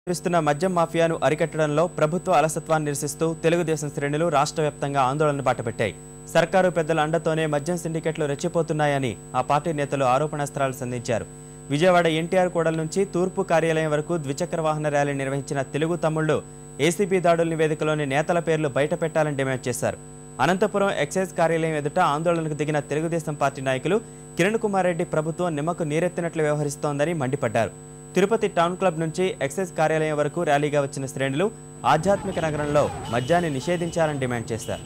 చేస్తున్న మద్యం మాఫియాను అరికట్టడంలో ప్రభుత్వ అలసత్వాన్ని నిరసిస్తూ తెలుగుదేశం శ్రేణులు రాష్ట్ర వ్యాప్తంగా ఆందోళన బాటపెట్టాయి. సర్కారు పెద్దల అండతోనే మద్యం సిండికేట్లు రెచ్చిపోతున్నాయని ఆ పార్టీ నేతలు ఆరోపణాస్త్రాలు సంధించారు. విజయవాడ ఎన్టీఆర్ కూడలి నుంచి తూర్పు కార్యాలయం వరకు ద్విచక్ర వాహన ర్యాలీ నిర్వహించిన తెలుగు తమ్ముళ్లు ఏసీబీ దాడుల నివేదికలోని నేతల పేర్లు బయటపెట్టాలని డిమాండ్ చేశారు. అనంతపురం ఎక్సైజ్ కార్యాలయం ఎదుట ఆందోళనకు దిగిన తెలుగుదేశం పార్టీ నాయకులు కిరణ్ కుమార్ రెడ్డి ప్రభుత్వం నిమ్మకు నీరెత్తినట్లు వ్యవహరిస్తోందని మండిపడ్డారు. తిరుపతి టౌన్ క్లబ్ నుంచి ఎక్సైజ్ కార్యాలయం వరకు ర్యాలీగా వచ్చిన శ్రేణులు ఆధ్యాత్మిక నగరంలో మద్యాన్ని నిషేధించాలని డిమాండ్ చేశారు.